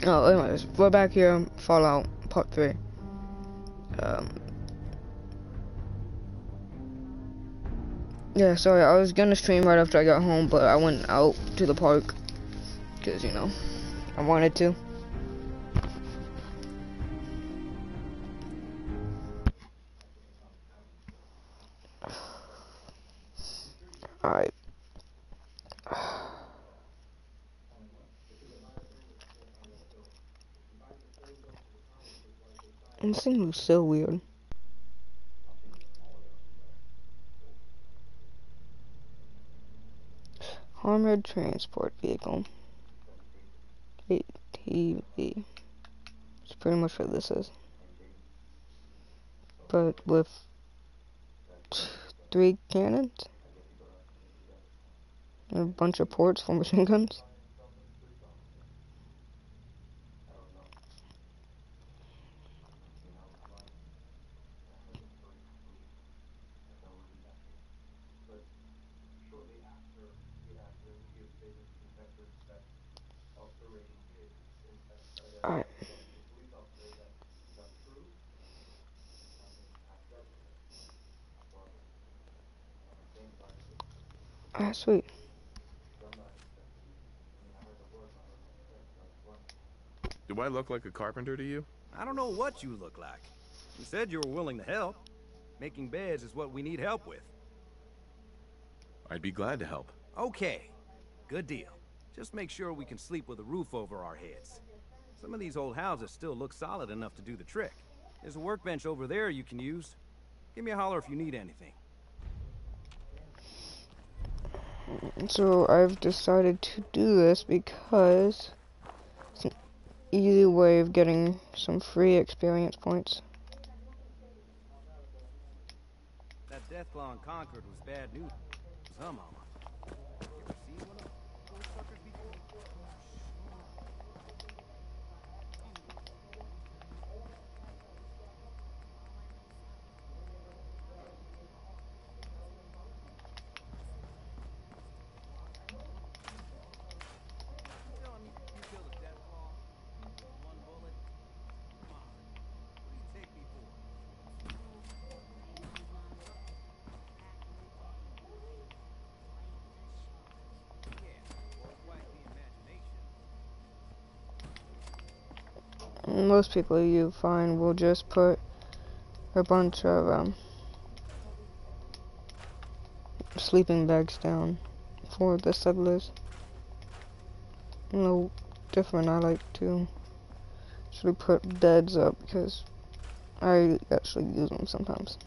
Oh, anyways, we're back here, Fallout Part 3. Yeah, sorry, I was gonna stream right after I got home, but I went out to the park, because, you know, I wanted to. Alright. This thing looks so weird. Armored transport vehicle. ATV. That's pretty much what this is. But with 3 cannons. And a bunch of ports for machine guns. Alright. Alright, sweet. Do I look like a carpenter to you? I don't know what you look like. You said you were willing to help. Making beds is what we need help with. I'd be glad to help. Okay, good deal. Just make sure we can sleep with a roof over our heads. Some of these old houses still look solid enough to do the trick. There's a workbench over there you can use. Give me a holler if you need anything. So I've decided to do this because it's an easy way of getting some free experience points. That Deathclaw in Concord was bad news. Huh, Mama? You ever seen one of those suckers before? Tell him you killed a Deathclaw with one bullet. Come on. What do you take me for? Most people you find will just put a bunch of sleeping bags down for the settlers. No different, I like to actually put beds up because I actually use them sometimes.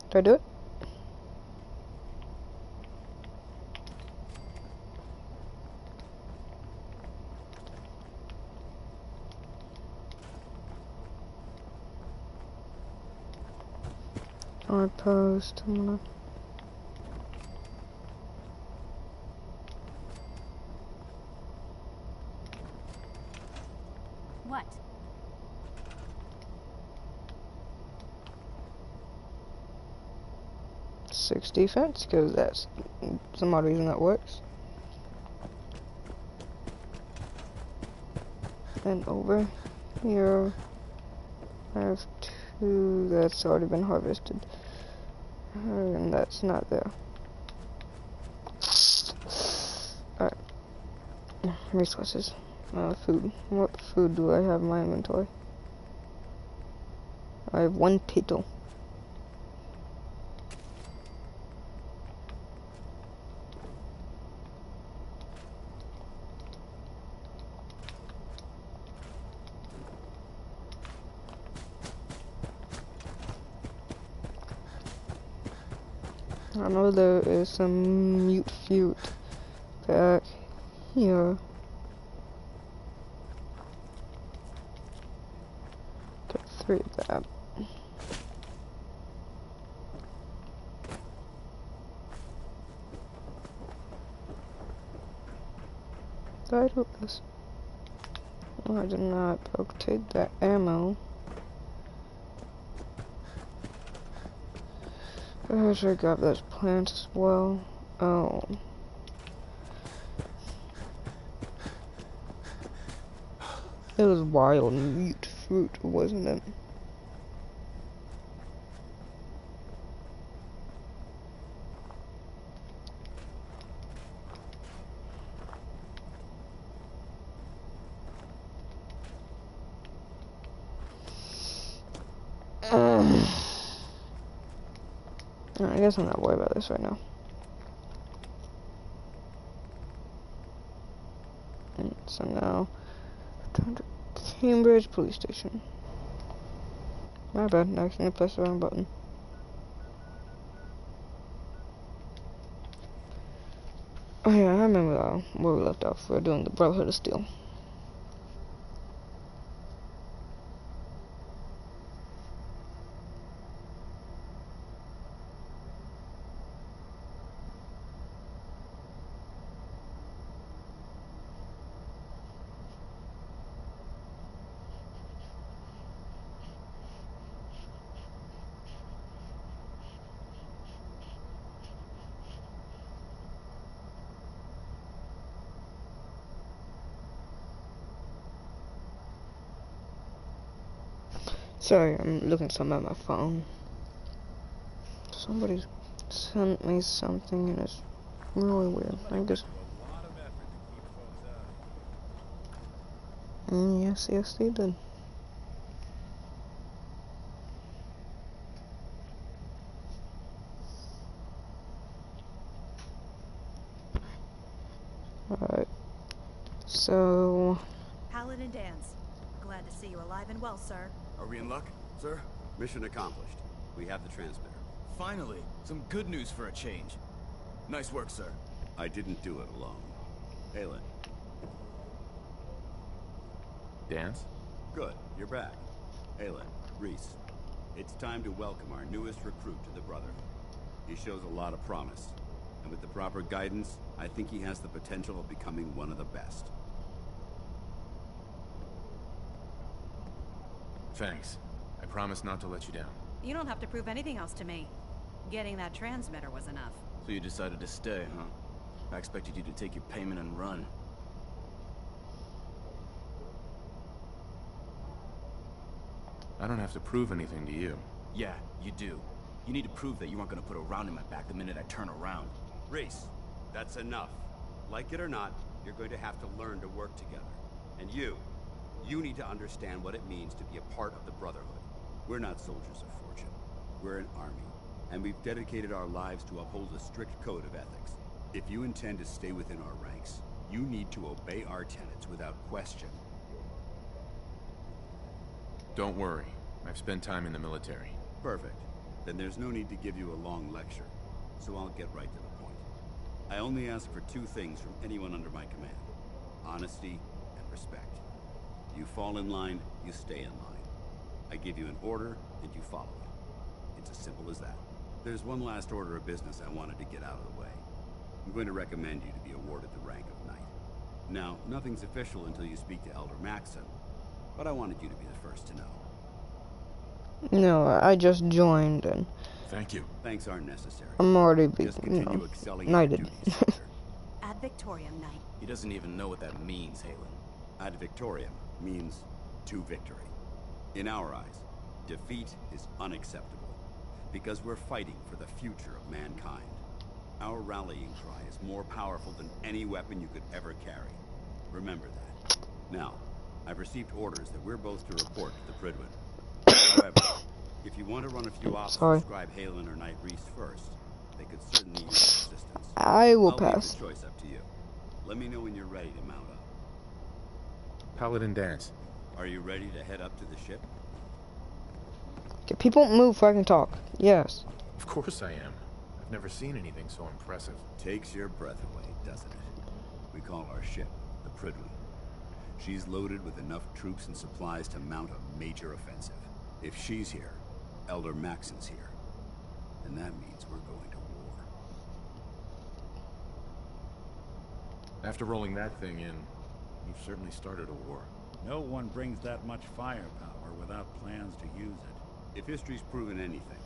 Did I do it? Post. I'm gonna. What? Six defense, because that's some odd reason that works. And over here, I have 2 that's already been harvested. And that's not there. Alright. Resources. Food. What food do I have in my inventory? I have 1 pito. I know there is some mute fruit back here. Get 3 of that. Did I do this? Oh, I did not rotate that ammo. I should grab those plants as well. Oh. It was wild mute fruit, wasn't it? I guess I'm not worried about this right now. And so now, return to Cambridge Police Station. My bad, I accidentally pressed the wrong button. Oh yeah, I remember where we left off. We were doing the Brotherhood of Steel. Sorry, I'm looking at something on my phone. Somebody sent me something and it's really weird. I guess. Yes, they did. Alright. So. Paladin Danse. Glad to see you alive and well, sir. Are we in luck, sir? Mission accomplished. We have the transmitter. Finally, some good news for a change. Nice work, sir. I didn't do it alone. Halen. Dance? Good, you're back. Halen, Reese. It's time to welcome our newest recruit to the Brotherhood. He shows a lot of promise. And with the proper guidance, I think he has the potential of becoming one of the best. Thanks. I promise not to let you down. You don't have to prove anything else to me. Getting that transmitter was enough. So you decided to stay, huh? I expected you to take your payment and run. I don't have to prove anything to you. Yeah, you do. You need to prove that you aren't gonna put a round in my back the minute I turn around. Reese, that's enough. Like it or not, you're going to have to learn to work together. And you need to understand what it means to be a part of the Brotherhood. We're not soldiers of fortune. We're an army. And we've dedicated our lives to uphold a strict code of ethics. If you intend to stay within our ranks, you need to obey our tenets without question. Don't worry. I've spent time in the military. Perfect. Then there's no need to give you a long lecture. So I'll get right to the point. I only ask for two things from anyone under my command. Honesty and respect. You fall in line, you stay in line. I give you an order, and you follow it. It's as simple as that. There's one last order of business I wanted to get out of the way. I'm going to recommend you to be awarded the rank of Knight. Now, nothing's official until you speak to Elder Maxson, but I wanted you to be the first to know. No, I just joined and Thank you. Thanks aren't necessary. I'm already Just continue excelling in your knighted. duties, soldier. Ad Victoriam, Knight. He doesn't even know what that means, Halen. Ad Victoriam means to victory. In our eyes, defeat is unacceptable, because we're fighting for the future of mankind. Our rallying cry is more powerful than any weapon you could ever carry. Remember that. Now, I've received orders that we're both to report to the Prydwen. However, if you want to run a few ops to describe Halen or Knight Reese first, they could certainly use assistance. I will I'll pass. leave the choice up to you. Let me know when you're ready to mount up. Paladin Danse. Are you ready to head up to the ship? Okay, people move so I can talk. Yes. Of course I am. I've never seen anything so impressive. Takes your breath away, doesn't it? We call our ship the Prydwen. She's loaded with enough troops and supplies to mount a major offensive. If she's here, Elder Maxson's here. And that means we're going to war. After rolling that thing in, you've certainly started a war. No one brings that much firepower without plans to use it. If history's proven anything,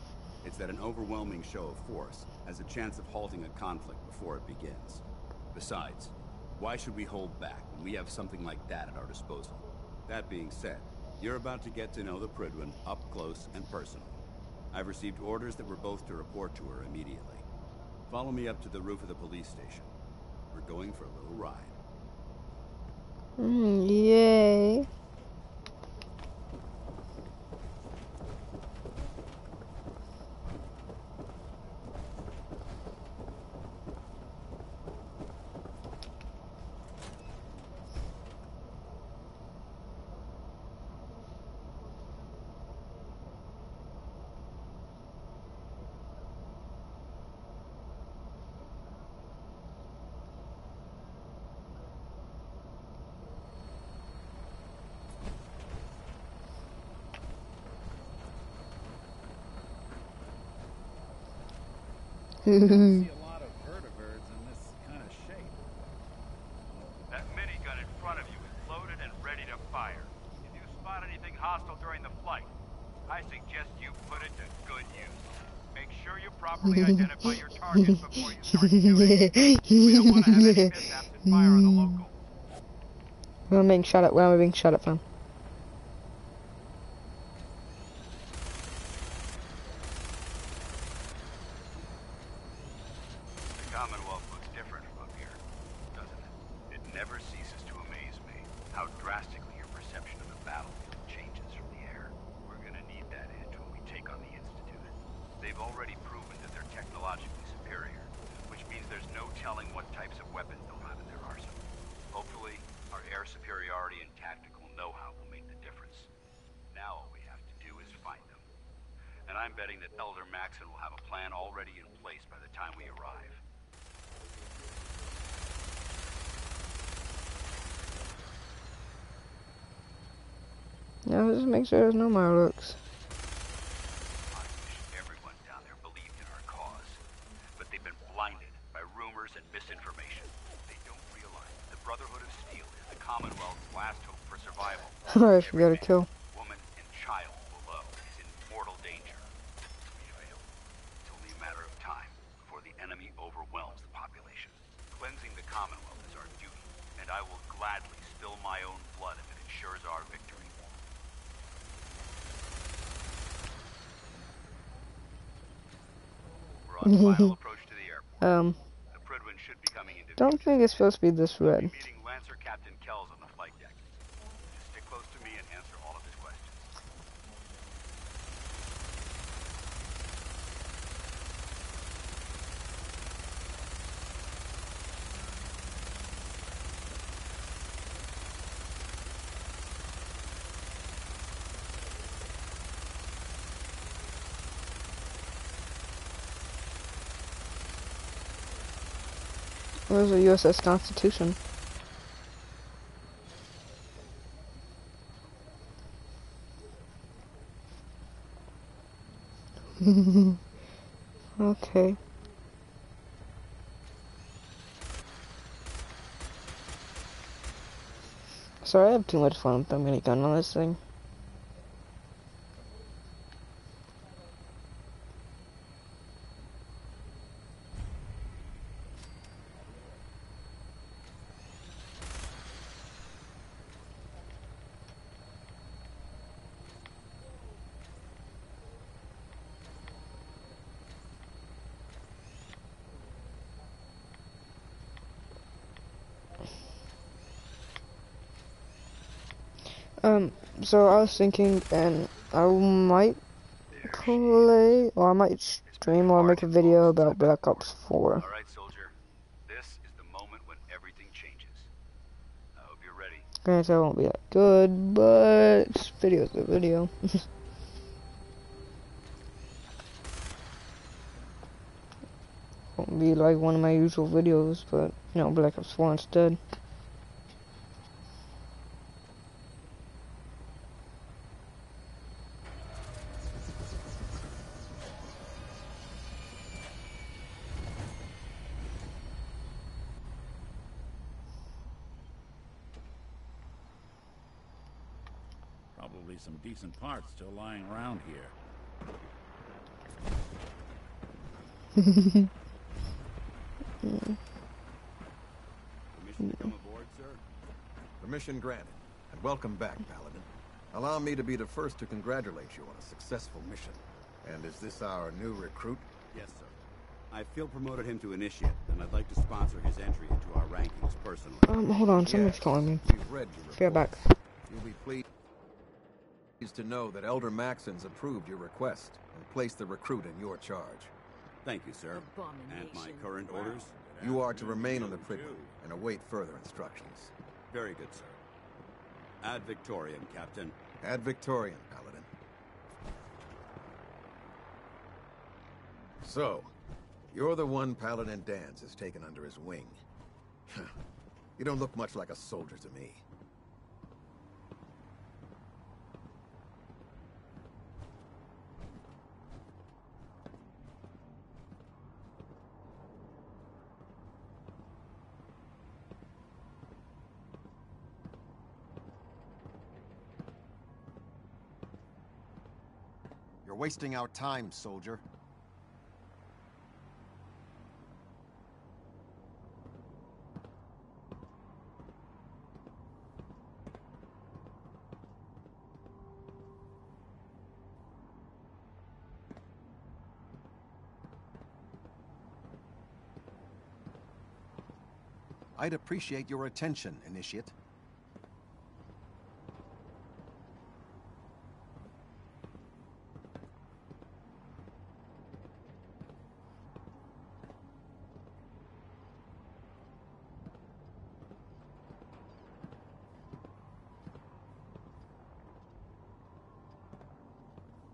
It's that an overwhelming show of force has a chance of halting a conflict before it begins. Besides, why should we hold back when we have something like that at our disposal? That being said, you're about to get to know the Prydwen up close and personal. I've received orders that we're both to report to her immediately. Follow me up to the roof of the police station. We're going for a little ride. Yay. See a lot of vertebrates in this kind of shape. That minigun in front of you is loaded and ready to fire. If you spot anything hostile during the flight, I suggest you put it to good use. Make sure you properly identify your targets before you start shooting. We don't want to have any mishaps and fire on the local. Where am I being shot at? Where am I being shot at from? Commonwealth looks different from up here, doesn't it? It never ceases to amaze me how drastically your perception of the battlefield changes from the air. We're gonna need that edge when we take on the Institute. They've already proven that they're technologically superior, which means there's no telling what types of weapons they'll have in their arsenal. Hopefully, our air superiority and tactical know-how will make the difference. Now all we have to do is find them. And I'm betting that Elder Maxson will have a plan already in place by the time we arrive. No, just make sure there's no Marlocks. I wish everyone down there believed in our cause, but they've been blinded by rumors and misinformation. They don't realize the Brotherhood of Steel is the Commonwealth's last hope for survival. I forgot to kill. Woman and child below is in mortal danger. We fail. It's only a matter of time before the enemy overwhelms the population. Cleansing the Commonwealth is our duty, and I will gladly spill my own blood if it ensures our victory. We're on the final approach to the airport. The Prydwen should be coming into Don't think it's supposed to be this red. meeting Lancer Captain Kells on the flight deck. Just stick close to me and answer all of his questions. Where's the USS Constitution? Okay. Sorry, I have too much fun with the minigun on this thing. So I was thinking, and I might play, or I might stream or make a video about Black Ops 4. All right, soldier. This is the moment when everything changes. I hope you're ready. Granted, I won't be that good, but video's a video. Won't be like one of my usual videos, but, you know, Black Ops 4 instead. Probably some decent parts still lying around here. Permission to come aboard, sir? Permission granted, and welcome back, Paladin. Allow me to be the first to congratulate you on a successful mission. And is this our new recruit? Yes, sir. I feel promoted him to initiate, and I'd like to sponsor his entry into our rankings personally. Hold on, someone's calling me. We've read your Fear back. reports. You'll be pleased to know that Elder Maxon's approved your request and placed the recruit in your charge. Thank you, sir. And my current orders? You are to remain on the Prydwen and await further instructions. Very good, sir. Ad Victoriam, Captain. Ad Victoriam, Paladin. So, you're the one Paladin Danse has taken under his wing. You don't look much like a soldier to me. You're wasting our time, soldier. I'd appreciate your attention, Initiate.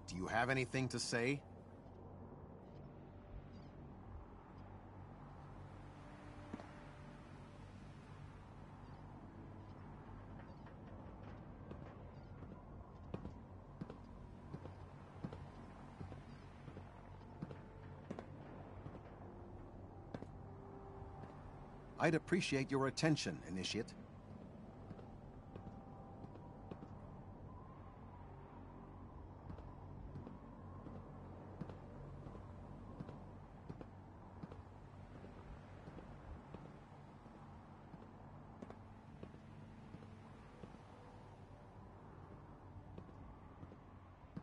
Do you have anything to say? I'd appreciate your attention, Initiate.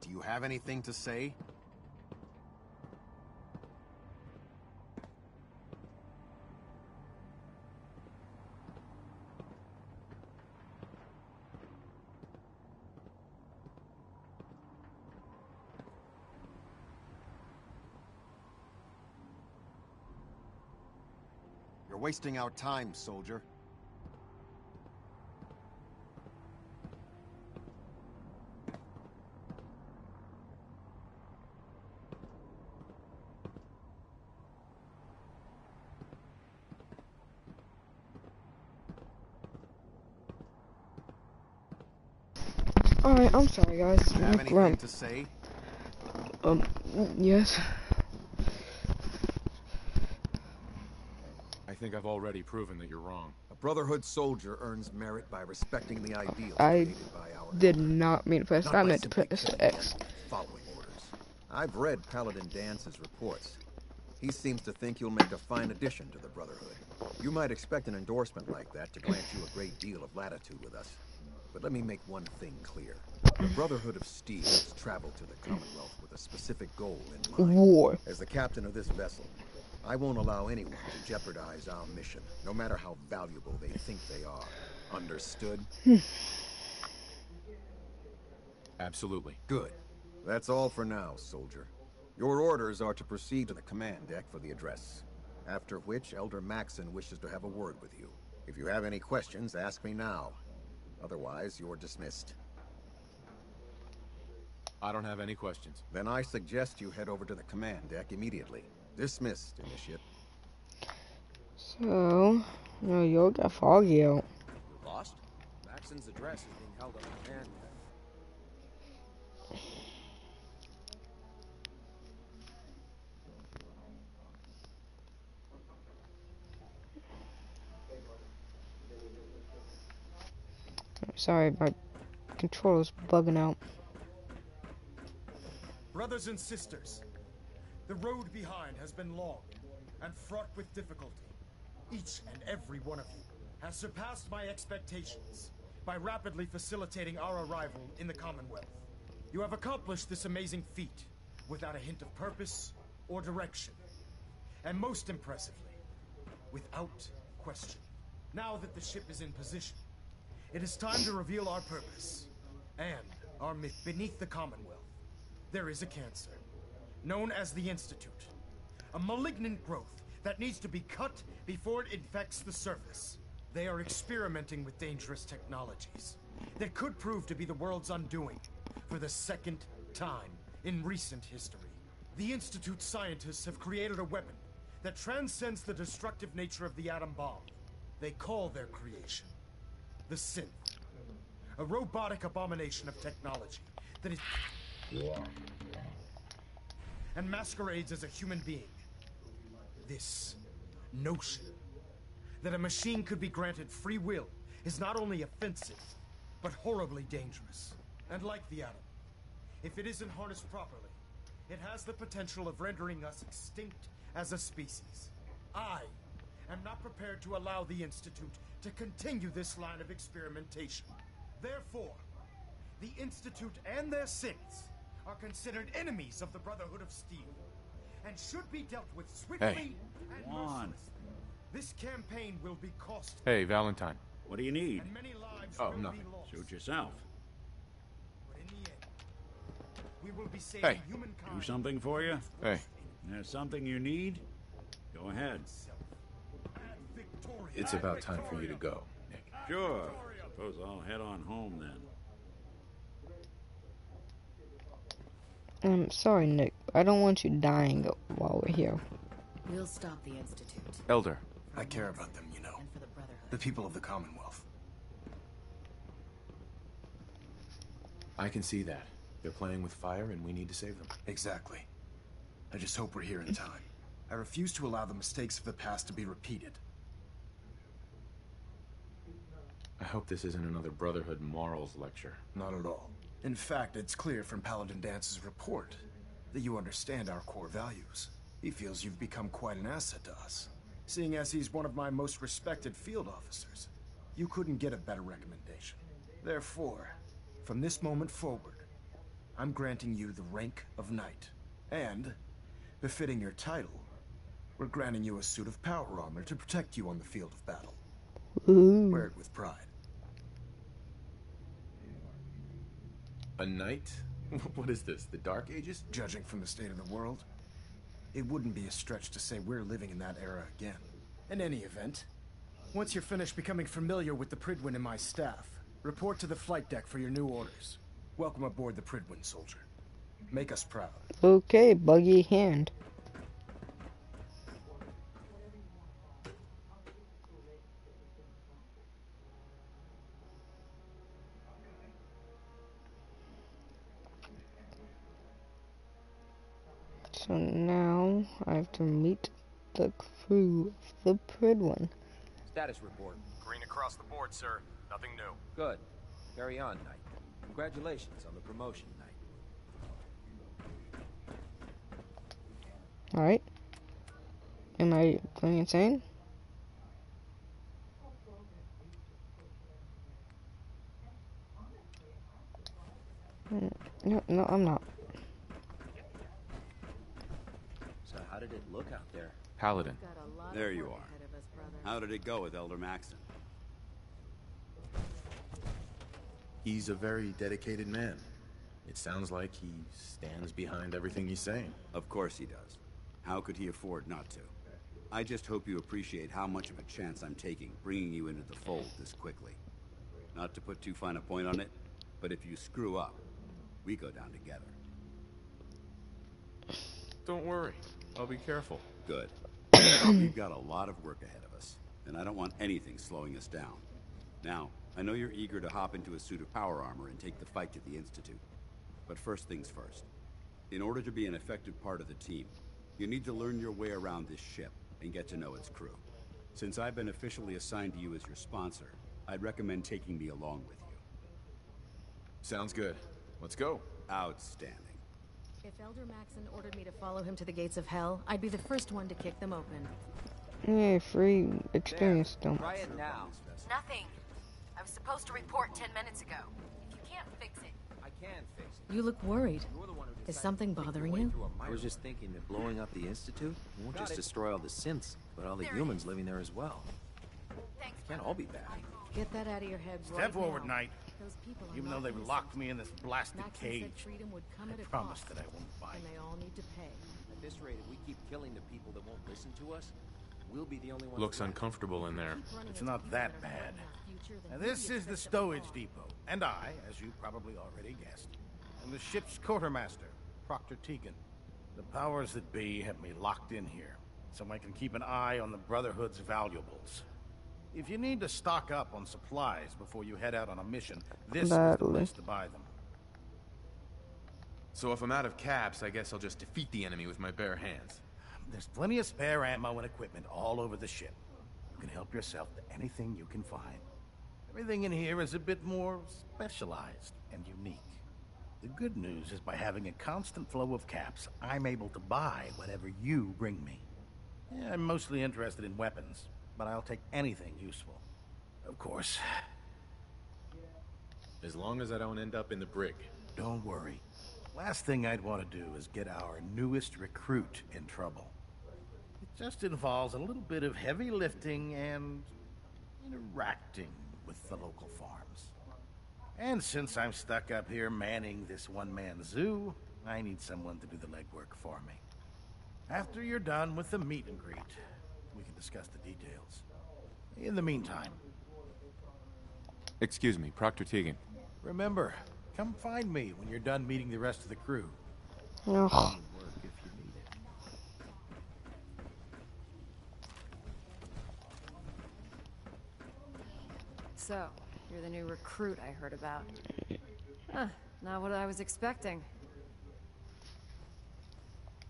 Do you have anything to say? You're wasting our time, soldier. Alright, I'm sorry guys. Do you have anything to say? Yes. I think I've already proven that you're wrong. A Brotherhood soldier earns merit by respecting the ideals I created by our... did not mean to press Not that. I by meant to simply press killing X. them, following orders. I've read Paladin Dance's reports. He seems to think you'll make a fine addition to the Brotherhood. You might expect an endorsement like that to grant you a great deal of latitude with us. But let me make one thing clear. The Brotherhood of Steel has traveled to the Commonwealth with a specific goal in mind. War. As the captain of this vessel, I won't allow anyone to jeopardize our mission, no matter how valuable they think they are. Understood? Absolutely. Good. That's all for now, soldier. Your orders are to proceed to the command deck for the address. After which, Elder Maxon wishes to have a word with you. If you have any questions, ask me now. Otherwise, you're dismissed. I don't have any questions. Then I suggest you head over to the command deck immediately. Dismissed, Initiate. So, no, you'll get foggy out. You lost? Maxon's address is being held on command. Sorry, my controller's bugging out. Brothers and sisters, The road behind has been long and fraught with difficulty. Each and every one of you has surpassed my expectations by rapidly facilitating our arrival in the Commonwealth. You have accomplished this amazing feat without a hint of purpose or direction. And most impressively, without question. Now that the ship is in position, it is time to reveal our purpose and our myth. Beneath the Commonwealth, there is a cancer, known as the Institute. A malignant growth that needs to be cut before it infects the surface. They are experimenting with dangerous technologies that could prove to be the world's undoing for the second time in recent history. The Institute scientists have created a weapon that transcends the destructive nature of the atom bomb. They call their creation the Synth, a robotic abomination of technology that is and masquerades as a human being. This notion that a machine could be granted free will is not only offensive, but horribly dangerous. And like the atom, if it isn't harnessed properly, it has the potential of rendering us extinct as a species. I am not prepared to allow the Institute to continue this line of experimentation. Therefore, the Institute and their synths are considered enemies of the Brotherhood of Steel and should be dealt with swiftly and mercilessly. This campaign will be costly. Hey, Valentine. What do you need? And many lives Oh, will nothing. be lost. Suit yourself. But in the end, we will be saving Hey. humankind. Do something for you? Hey. There's something you need? Go ahead. It's about time for you to go, Nick. Sure. Suppose I'll head on home then. Sorry, Nick. I don't want you dying while we're here. We'll stop the Institute. Elder. I care about them, you know. And for the Brotherhood. The people of the Commonwealth. I can see that. They're playing with fire and we need to save them. Exactly. I just hope we're here in time. I refuse to allow the mistakes of the past to be repeated. I hope this isn't another Brotherhood morals lecture. Not at all. In fact, it's clear from Paladin Dance's report that you understand our core values. He feels you've become quite an asset to us. Seeing as he's one of my most respected field officers, you couldn't get a better recommendation. Therefore, from this moment forward, I'm granting you the rank of Knight. And, befitting your title, we're granting you a suit of power armor to protect you on the field of battle. Ooh. Wear it with pride. A knight? What is this, the Dark Ages? Judging from the state of the world, it wouldn't be a stretch to say we're living in that era again. In any event, once you're finished becoming familiar with the Prydwen and my staff, report to the flight deck for your new orders. Welcome aboard the Prydwen, soldier. Make us proud. Okay, buggy hand. So now I have to meet the crew of the Prydwen. Status report. Green across the board, sir. Nothing new. Good. Carry on, Knight. Congratulations on the promotion, Knight. Alright. Am I going insane? No, I'm not. So how did it look out there? Paladin. There you are. How did it go with Elder Maxon? He's a very dedicated man. It sounds like he stands behind everything he's saying. Of course he does. How could he afford not to? I just hope you appreciate how much of a chance I'm taking bringing you into the fold this quickly. Not to put too fine a point on it, but if you screw up, we go down together. Don't worry. I'll be careful. Good. We've got a lot of work ahead of us, and I don't want anything slowing us down. Now, I know you're eager to hop into a suit of power armor and take the fight to the Institute. But first things first. In order to be an effective part of the team, you need to learn your way around this ship and get to know its crew. Since I've been officially assigned to you as your sponsor, I'd recommend taking me along with you. Sounds good. Let's go. Outstanding. If Elder Maxon ordered me to follow him to the gates of hell, I'd be the first one to kick them open. Yeah, free experience dump. Try it now. Nothing. I was supposed to report 10 minutes ago. If you can't fix it... I can fix it. You look worried. Is something bothering you? I was just thinking that blowing up the Institute won't just destroy all the synths, but all the humans living there as well. Thanks, Can't all be bad. Get that out of your head right Step forward, now. Knight. Those people are Even not though they've innocent. locked me in this blasted Maxon said cage, freedom would come at I a promise cost, that I won't bite. and they all need to pay. At this rate, if we keep killing the people that won't listen to us, we'll be the only ones. Looks uncomfortable in there. It's not that bad. Now, this is the stowage depot, and I, as you probably already guessed, am the ship's quartermaster, Proctor Tegan. The powers that be have me locked in here, so I can keep an eye on the Brotherhood's valuables. If you need to stock up on supplies before you head out on a mission, this is the place to buy them. So if I'm out of caps, I guess I'll just defeat the enemy with my bare hands. There's plenty of spare ammo and equipment all over the ship. You can help yourself to anything you can find. Everything in here is a bit more specialized and unique. The good news is by having a constant flow of caps, I'm able to buy whatever you bring me. Yeah, I'm mostly interested in weapons, but I'll take anything useful. Of course. As long as I don't end up in the brig. Don't worry. Last thing I'd want to do is get our newest recruit in trouble. It just involves a little bit of heavy lifting and interacting with the local farms. And since I'm stuck up here manning this one-man zoo, I need someone to do the legwork for me. After you're done with the meet and greet, we can discuss the details. In the meantime... Excuse me, Proctor Tegan. Remember, come find me when you're done meeting the rest of the crew. Ugh. Work if you need it. So, you're the new recruit I heard about. Huh, not what I was expecting.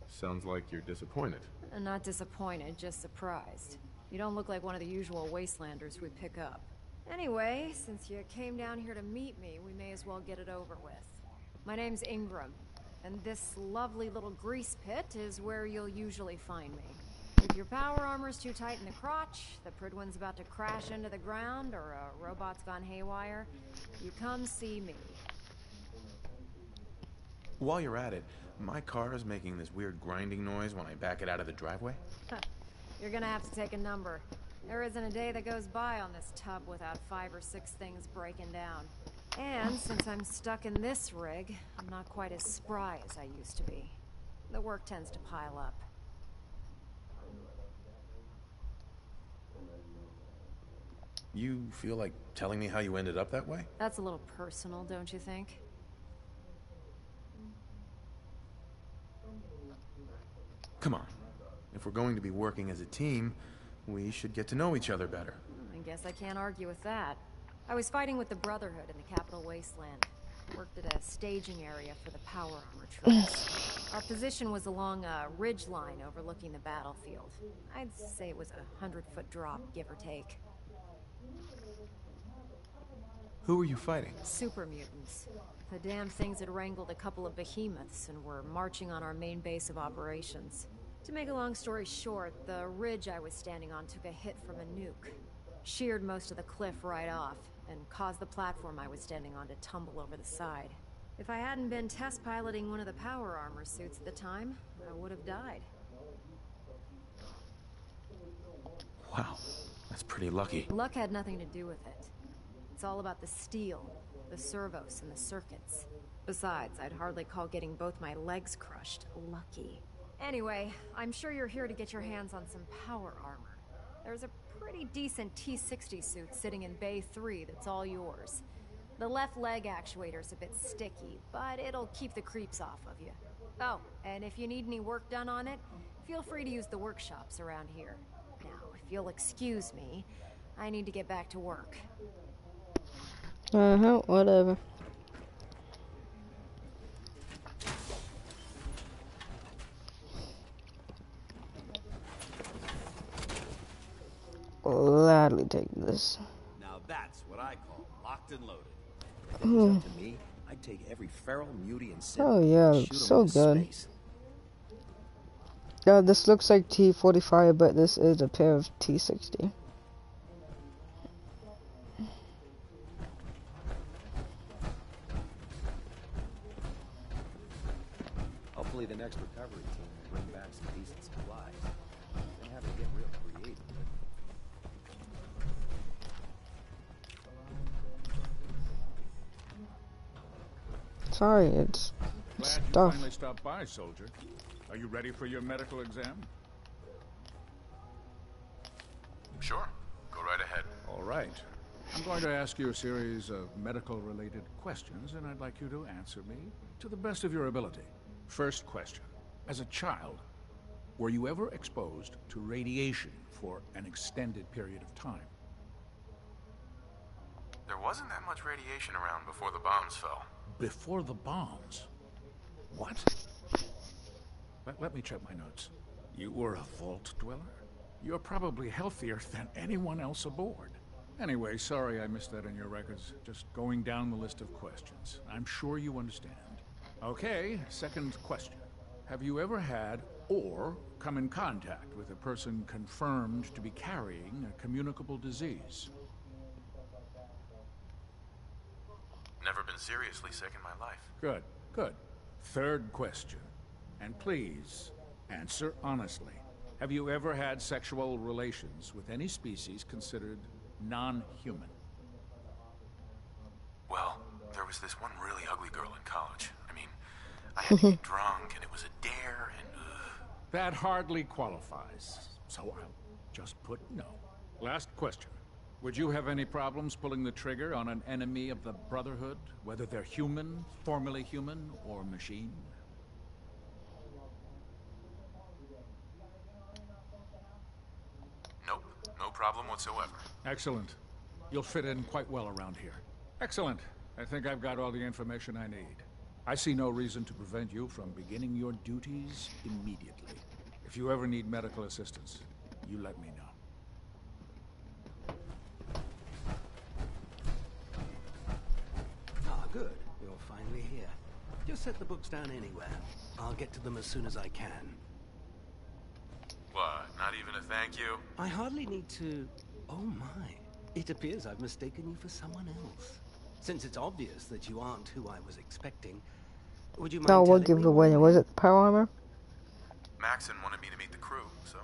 Sounds like you're disappointed. Not disappointed, just surprised. You don't look like one of the usual wastelanders we pick up. Anyway, since you came down here to meet me, we may as well get it over with. My name's Ingram, and this lovely little grease pit is where you'll usually find me. If your power armor's too tight in the crotch, the Pridwin's about to crash into the ground, or a robot's gone haywire, you come see me. While you're at it, my car is making this weird grinding noise when I back it out of the driveway. You're gonna have to take a number. There isn't a day that goes by on this tub without 5 or 6 things breaking down. And since I'm stuck in this rig, I'm not quite as spry as I used to be. The work tends to pile up. You feel like telling me how you ended up that way? That's a little personal, don't you think? Come on. If we're going to be working as a team, we should get to know each other better. I guess I can't argue with that. I was fighting with the Brotherhood in the Capital Wasteland. Worked at a staging area for the power armor troops. Our position was along a ridge line overlooking the battlefield. I'd say it was a 100-foot drop, give or take. Who were you fighting? Super mutants. The damn things had wrangled a couple of behemoths and were marching on our main base of operations. To make a long story short, the ridge I was standing on took a hit from a nuke. Sheared most of the cliff right off, and caused the platform I was standing on to tumble over the side. If I hadn't been test piloting one of the power armor suits at the time, I would have died. Wow, that's pretty lucky. Luck had nothing to do with it. It's all about the steel, the servos, and the circuits. Besides, I'd hardly call getting both my legs crushed lucky. Anyway, I'm sure you're here to get your hands on some power armor. There's a pretty decent T-60 suit sitting in Bay 3 that's all yours. The left leg actuator's a bit sticky, but it'll keep the creeps off of you. Oh, and if you need any work done on it, feel free to use the workshops around here. Now, if you'll excuse me, I need to get back to work. Whatever. Gladly take this. Now that's what I call locked and loaded. If it's up to me, I'd take every feral, muty, and synth Oh and yeah, shoot 'em so into good. space. Yeah, this looks like T45, but this is a pair of T60. Hopefully the next recovery team will bring back some decent supplies. Then have to get real creative. Sorry, it's Glad you stuff. finally stopped by, soldier. Are you ready for your medical exam? Sure. Go right ahead. All right. I'm going to ask you a series of medical-related questions, and I'd like you to answer me to the best of your ability. First question. As a child, were you ever exposed to radiation for an extended period of time? There wasn't that much radiation around before the bombs fell. Before the bombs? What? Let me check my notes. You were a vault dweller? You're probably healthier than anyone else aboard. Anyway, sorry I missed that in your records. Just going down the list of questions. I'm sure you understand. Okay, second question. Have you ever had or come in contact with a person confirmed to be carrying a communicable disease? Never been seriously sick in my life. Good, good. Third question. And please, answer honestly. Have you ever had sexual relations with any species considered non-human? Well, there was this one really ugly girl in college. I mean, I had to get drunk, and it was a dare, and That hardly qualifies, so I'll just put no. Last question. Would you have any problems pulling the trigger on an enemy of the Brotherhood, whether they're human, formerly human, or machine? Nope, no problem whatsoever. Excellent. You'll fit in quite well around here. Excellent. I think I've got all the information I need. I see no reason to prevent you from beginning your duties immediately. If you ever need medical assistance, you let me know. Ah, good. You're finally here. Just set the books down anywhere. I'll get to them as soon as I can. What, not even a thank you? I hardly need to... Oh my. It appears I've mistaken you for someone else. Since it's obvious that you aren't who I was expecting, would you mind No, we'll telling give me it away. Was it the power armor? Maxon wanted me to meet the crew, so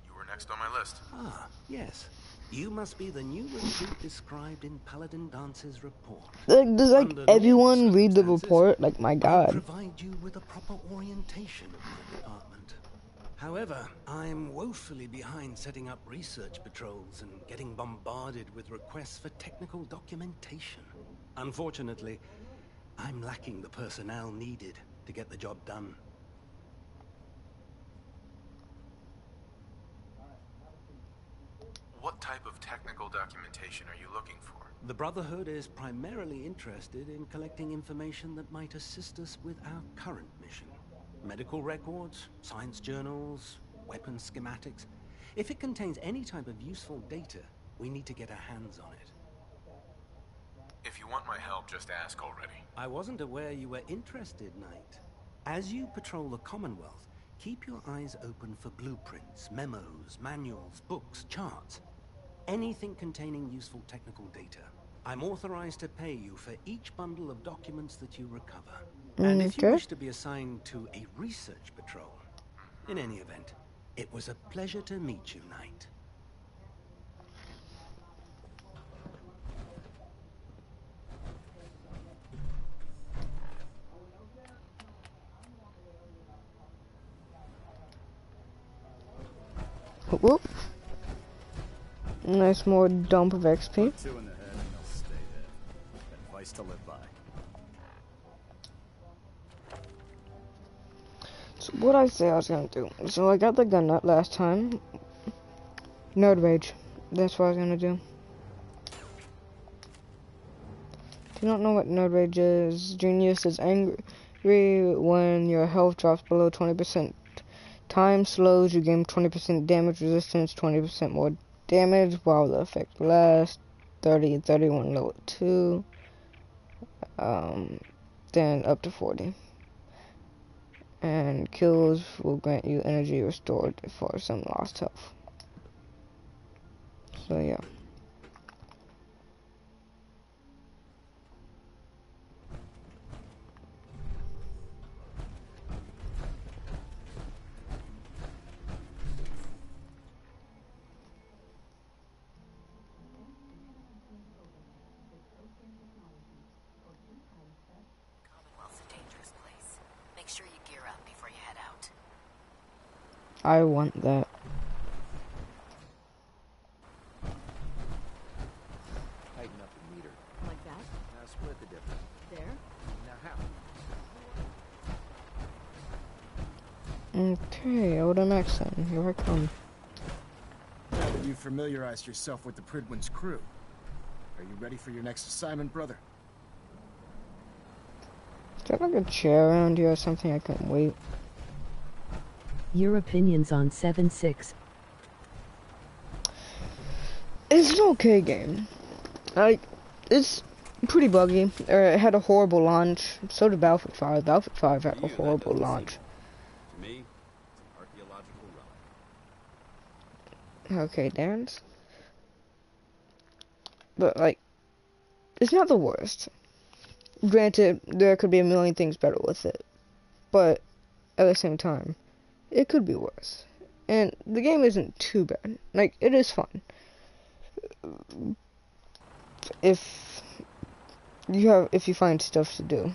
you were next on my list. Ah, yes. You must be the new recruit described in Paladin Dance's report. Does everyone read the report? Like, my I'll god. provide you with a proper orientation of my department. However, I'm woefully behind setting up research patrols and getting bombarded with requests for technical documentation. Unfortunately, I'm lacking the personnel needed to get the job done. What type of technical documentation are you looking for? The Brotherhood is primarily interested in collecting information that might assist us with our current mission. Medical records, science journals, weapon schematics. If it contains any type of useful data, we need to get our hands on it. If you want my help, just ask already. I wasn't aware you were interested, Knight. As you patrol the Commonwealth, keep your eyes open for blueprints, memos, manuals, books, charts. Anything containing useful technical data. I'm authorized to pay you for each bundle of documents that you recover. And if you wish to be assigned to a research patrol, in any event, it was a pleasure to meet you, Knight. Whoop. Nice more dump of XP. 2 in the head and they'll stay dead. Advice to live by. So what I say I was gonna do. So I got the gun nut last time. Nerd Rage. That's what I was gonna do. If you don't know what Nerd Rage is, Genius is angry when your health drops below 20%. Time slows, you gain 20% damage resistance, 20% more damage while the effect lasts. 30 and 31 low at 2. stand up to 40. And kills will grant you energy restored for some lost health. So yeah. Commonwealth's a dangerous place. Make sure you gear up before you head out. I want that. Tighten up the meter. Like that? Now split the difference. There? Now how? Okay, Oda Maxon, here I come. Now that you've familiarized yourself with the Prydwen's crew, are you ready for your next assignment, brother? Is there like a chair around here or something I can wait? Your opinions on 7-6. It's an okay game. Like, it's pretty buggy. It had a horrible launch. So did Battlefield 5. Battlefield 5 had a horrible launch. To me, it's an archaeological relic. Okay, Darren's. But, like, it's not the worst. Granted, there could be a million things better with it. But, at the same time, it could be worse. And the game isn't too bad. Like, it is fun. If you find stuff to do.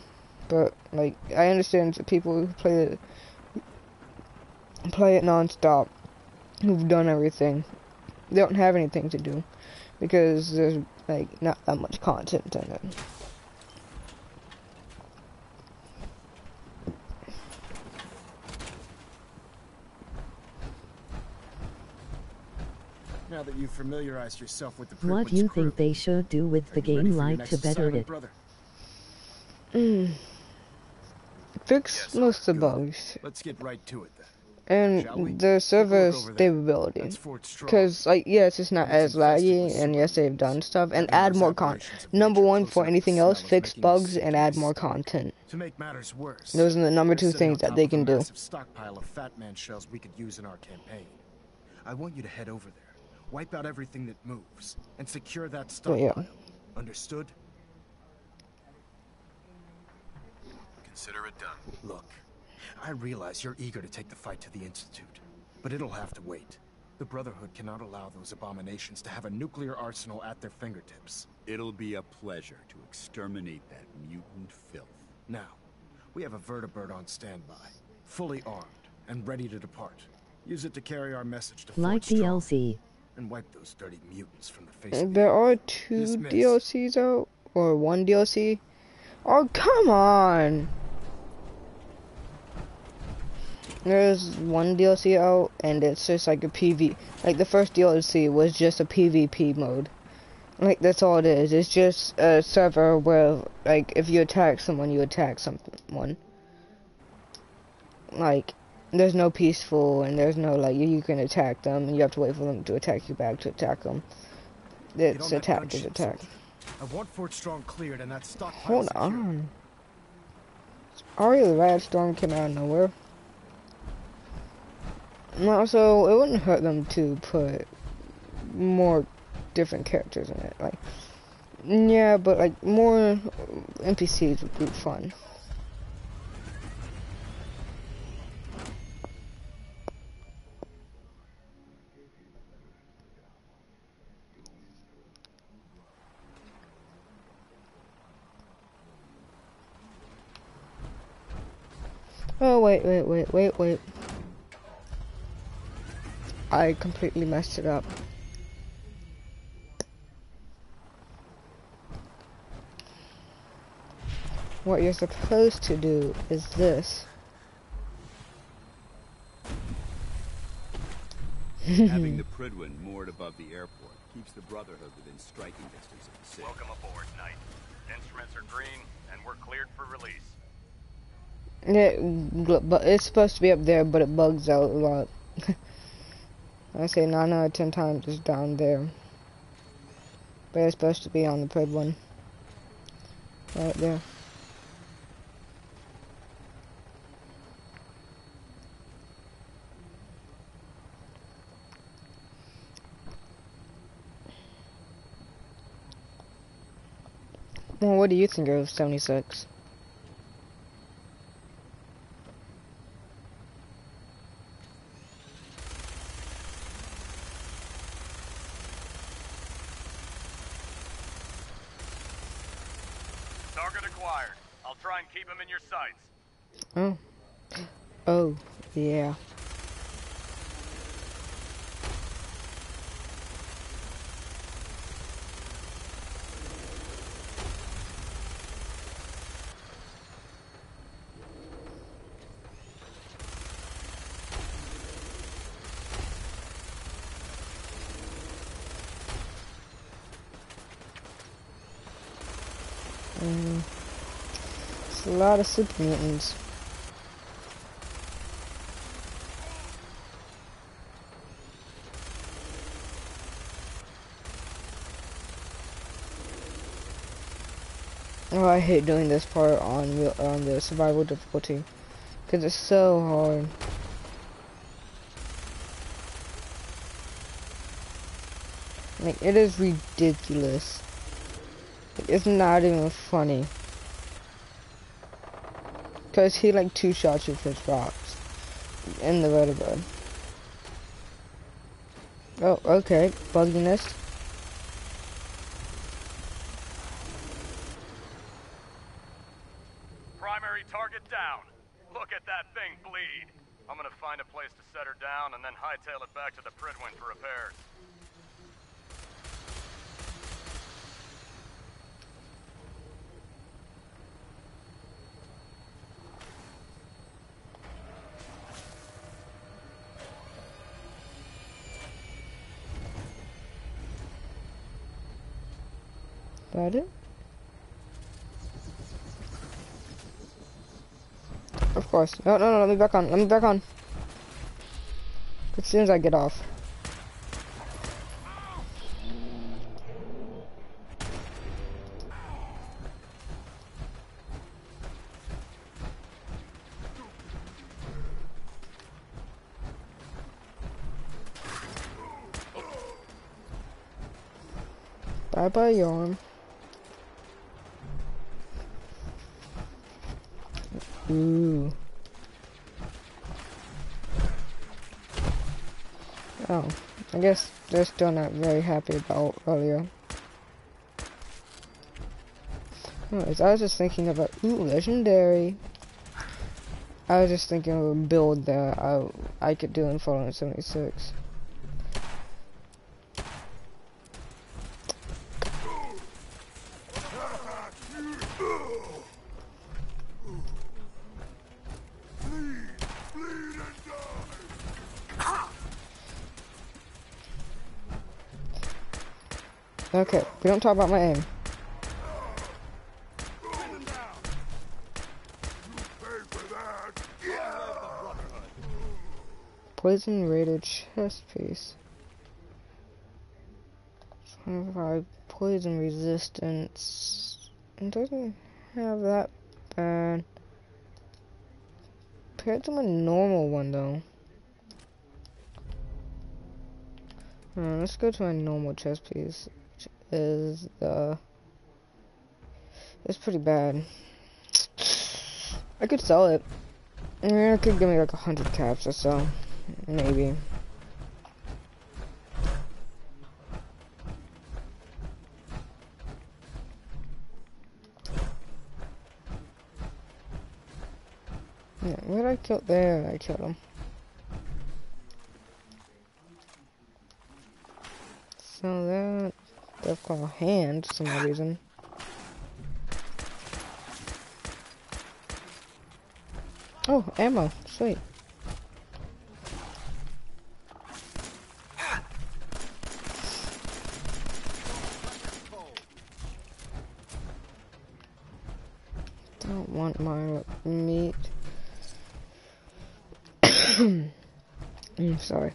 But, like, I understand that people who play it non-stop, who've done everything, they don't have anything to do. Because there's, like, not that much content in it. Now that you've familiarized yourself with the What do you think they should do with the game like to better it? Fix most of the bugs. Let's get right to it then. And the server stability. Because, like, yes, it's not as laggy, and yes, they've done stuff. And add more content. Number one, for anything else, fix bugs and add more content. To make matters worse, those are the number two things that they can do. Stockpile of Fat Man shells we could use in our campaign. I want you to head over there, wipe out everything that moves, and secure that stockpile. Yeah. Understood? Consider it done. Look, I realize you're eager to take the fight to the Institute, but it'll have to wait. The Brotherhood cannot allow those abominations to have a nuclear arsenal at their fingertips. It'll be a pleasure to exterminate that mutant filth. Now, we have a vertibird on standby, fully armed and ready to depart. Use it to carry our message to Like Fort Strong, DLC. and wipe those dirty mutants from the face of the There are earth. 2 Dismissed. DLCs out? Or 1 DLC? Oh, come on! There's 1 DLC out, and it's just like a PV. Like, the first DLC was just a PvP mode. Like, that's all it is. It's just a server where, like, if you attack someone, you attack someone. Like, there's no peaceful, and there's no, like, you can attack them, and you have to wait for them to attack you back to attack them. It's attack is attack. I want Fort Strong cleared and that stockpile Hold secured. on. Aria the Rad Storm came out of nowhere. No, so it wouldn't hurt them to put more different characters in it. Like, yeah, but like more NPCs would be fun. Oh, wait. I completely messed it up. What you're supposed to do is this. Having the Prydwen moored above the airport keeps the Brotherhood within striking distance of the city. Welcome aboard, Knight. Instruments are green, and we're cleared for release. Yeah, but it's supposed to be up there, but it bugs out a lot. I say 9 out of 10 times it's down there. But it's supposed to be on the Prydwen. Right there. Well, what do you think of 76? Target acquired. I'll try and keep him in your sights. Oh. Oh, yeah. It's a lot of super mutants. Oh, I hate doing this part on the survival difficulty, because it's so hard. Like, it is ridiculous. It's not even funny. Because he like two-shots you with his rocks in the vertebra. Oh, okay. Bugginess. Primary target down. Look at that thing bleed. I'm gonna find a place to set her down and then hightail it back to the Prydwen for repairs. That it? Of course. No, let me back on. Let me back on. As soon as I get off. Bye-bye, Yarn. Ooh. Oh, I guess they're still not very happy about earlier. Anyways, I was just thinking about, ooh, legendary. I was just thinking of a build that I could do in Fallout 76. Okay, we don't talk about my aim. Poison rated chest piece. 25 poison resistance. It doesn't have that bad. Compared to my normal one though. Let's go to my normal chest piece. Is it's pretty bad. I could sell it. It could give me like 100 caps or so, maybe. Yeah, where did I kill? There, I killed him. So that they're called hands for some reason. Oh, ammo, sweet. Don't want my meat. I'm sorry.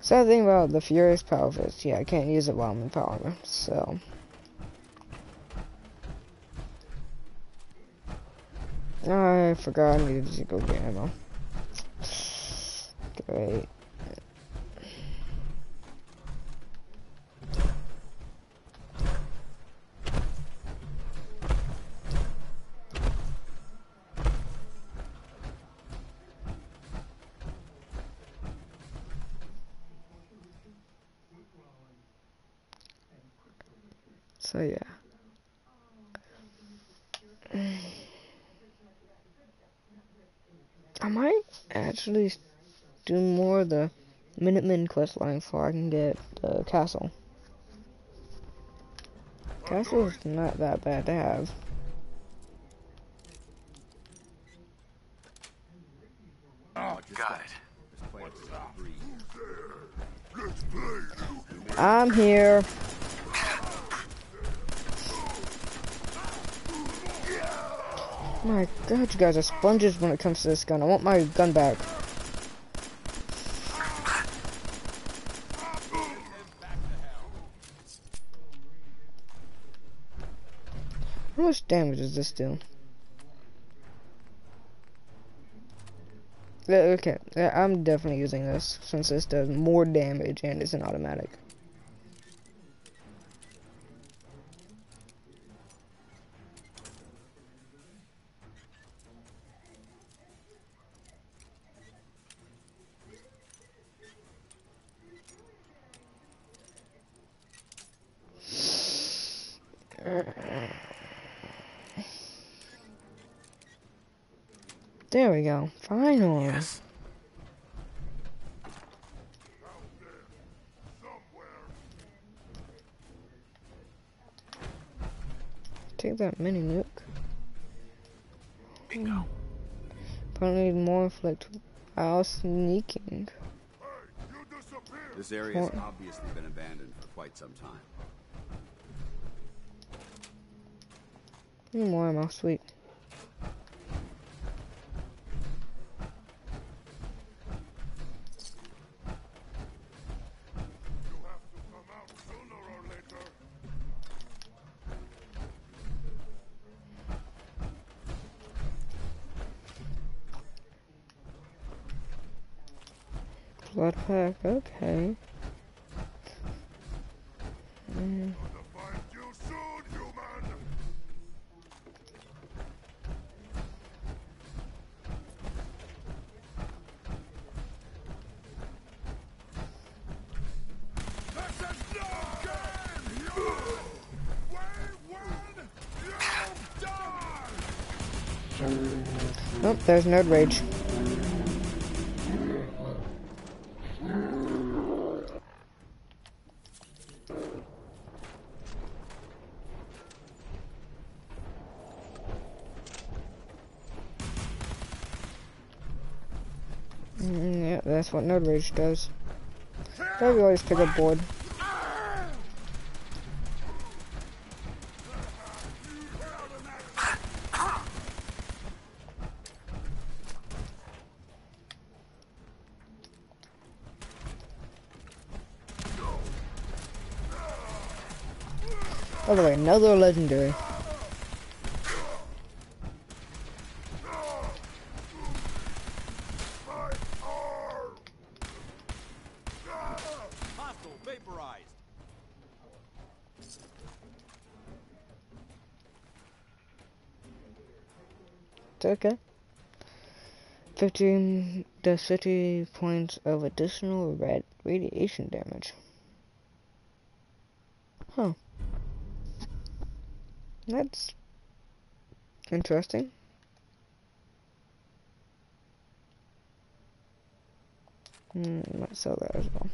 Sad thing about the Furious Power Fist, yeah, I can't use it while I'm in power armor, so. I forgot I needed to go get ammo. Great. So yeah. I might actually do more of the Minutemen quest line before I can get the castle. Castle's not that bad to have. Oh, got it. I'm here. My God, you guys are sponges when it comes to this gun. I want my gun back. How much damage does this do? Yeah, okay, yeah, I'm definitely using this since this does more damage and it's an automatic. There we go. Finally. Yes. Take that mini nuke. Bingo. Probably need more inflict while sneaking. This area has obviously been abandoned for quite some time. More ammo, sweet. Blood pack, okay. Oh, there's Nerd Rage. Yeah, that's what Nerd Rage does. Probably always pick up board. By the way, another legendary. It's okay. 15 density points of additional radiation damage. Huh. That's interesting. Might sell that as well.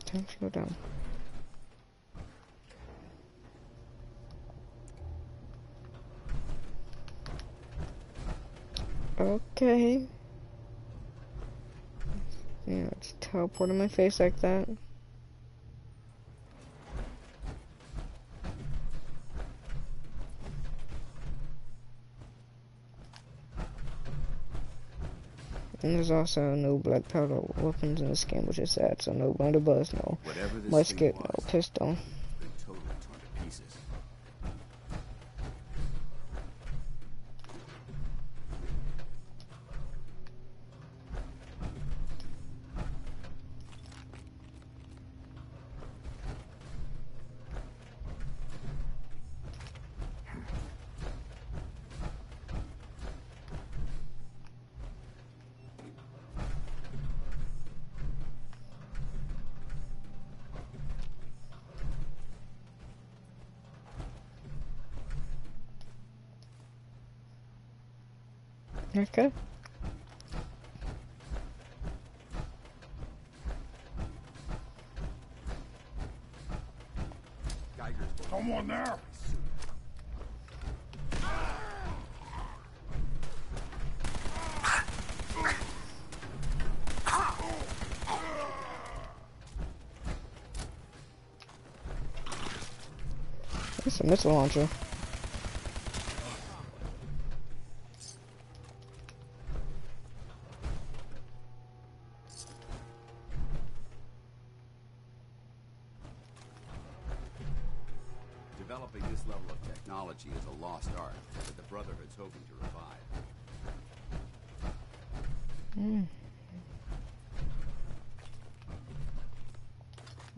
Time to go down. Okay. Yeah, it's teleport in my face like that. And there's also no black powder weapons in this game, which is sad. So no blunderbuss, no musket, no pistol. Okay. Someone there! It's a missile launcher. Developing this level of technology is a lost art that the Brotherhood's hoping to revive.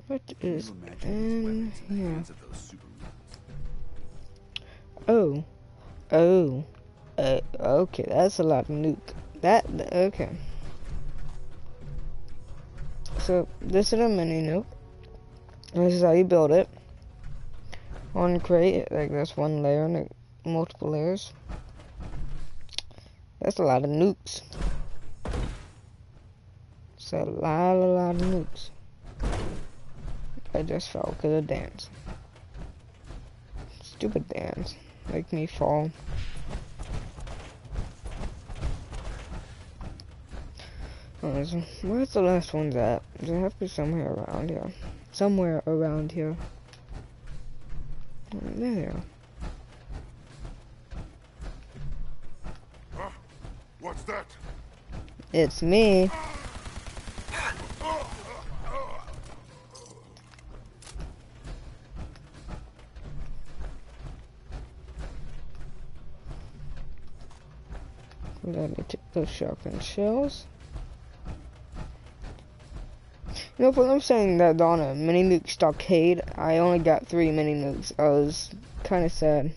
What is in here? Oh. Okay, that's a lot of nuke. Okay. So, this is a mini nuke. This is how you build it. One crate, like that's one layer, and like multiple layers. That's a lot of nukes. It's a lot of nukes. I just fell because of dance. Stupid dance. Make me fall. Where's the last one's at? There have to be somewhere around here. Somewhere around here. There. What's that? It's me. Let me take those shotgun shells. You know, for them saying that on a mini nuke stockade, I only got 3 mini nukes. I was kind of sad.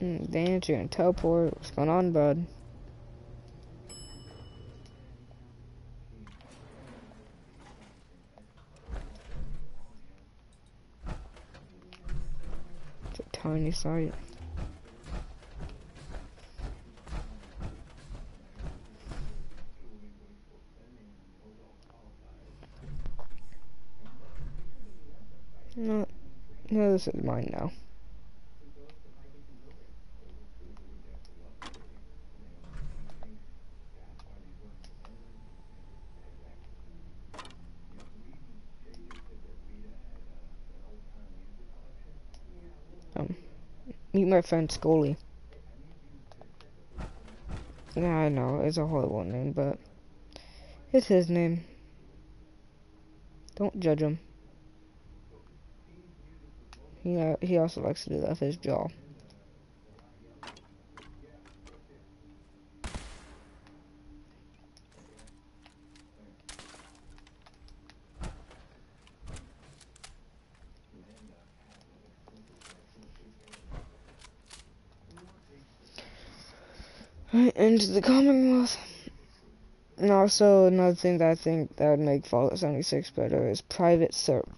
Dance, you're gonna teleport. What's going on, bud? It's a tiny site. No, this is mine now. Meet my friend Scully. Yeah, I know, it's a horrible name, but it's his name. Don't judge him. He also likes to do that with his jaw. Right, into the Commonwealth. And also, another thing that I think that would make Fallout 76 better is private servers.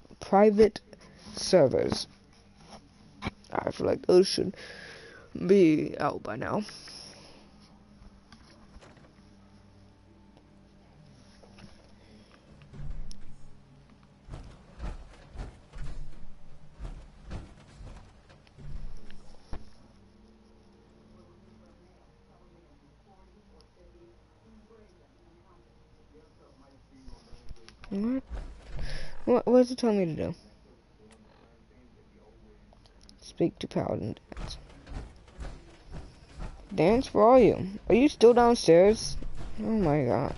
I feel like those should be out by now. What does it tell me to do? Speak to Paladin Dance. Dance, where are you? Are you still downstairs? Oh my god.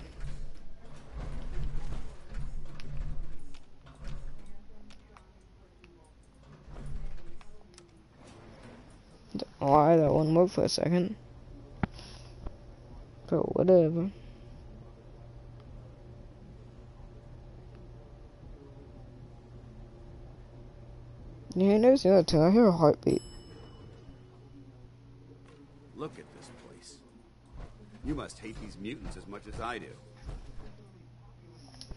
Why that wouldn't work for a second. But whatever. Yeah, I never seen that too. I hear a heartbeat. Look at this place. You must hate these mutants as much as I do.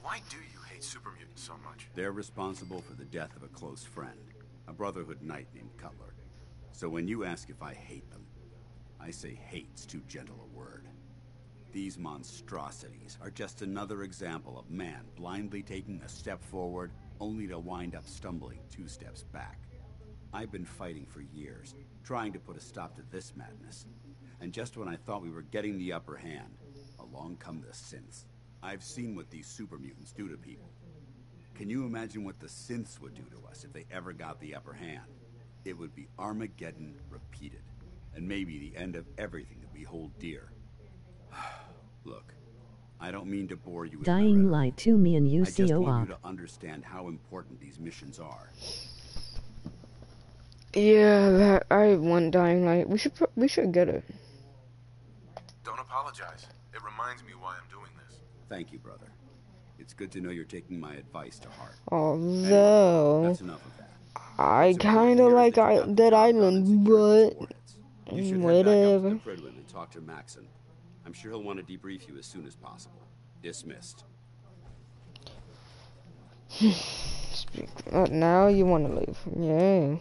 Why do you hate super mutants so much? They're responsible for the death of a close friend, a Brotherhood knight named Cutler. So when you ask if I hate them, I say hate's too gentle a word. These monstrosities are just another example of man blindly taking a step forward, only to wind up stumbling 2 steps back. I've been fighting for years, trying to put a stop to this madness. And just when I thought we were getting the upper hand, along come the synths. I've seen what these super mutants do to people. Can you imagine what the synths would do to us if they ever got the upper hand? It would be Armageddon repeated, and maybe the end of everything that we hold dear. Look, I don't mean to bore you with Dying Light 2 me and I just want UCO you to understand how important these missions are. Yeah, that I want Dying Light. We should get it. Don't apologize. It reminds me why I'm doing this. Thank you, brother. It's good to know you're taking my advice to heart. Although, Anyway, that's enough of that. I kind of like Dead Island, but You should head back up to whatever. the Prydwen and talk to Maxon. I'm sure he'll want to debrief you as soon as possible. Dismissed. Now you want to leave. Yeah.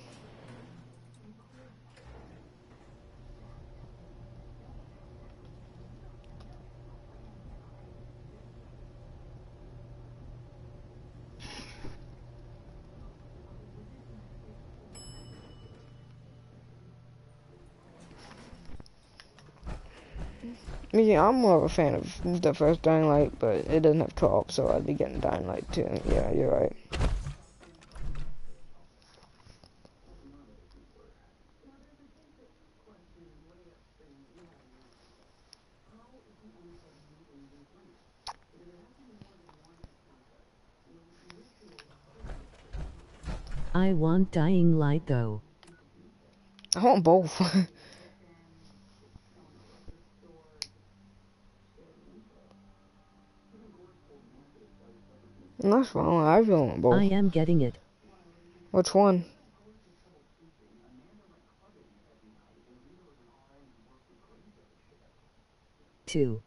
Yeah, I'm more of a fan of the first Dying Light, but it doesn't have 12, so I'd be getting Dying Light too. Yeah, you're right. I want Dying Light though. I want both. That's wrong. I really want both. I am getting it. Which one? Two.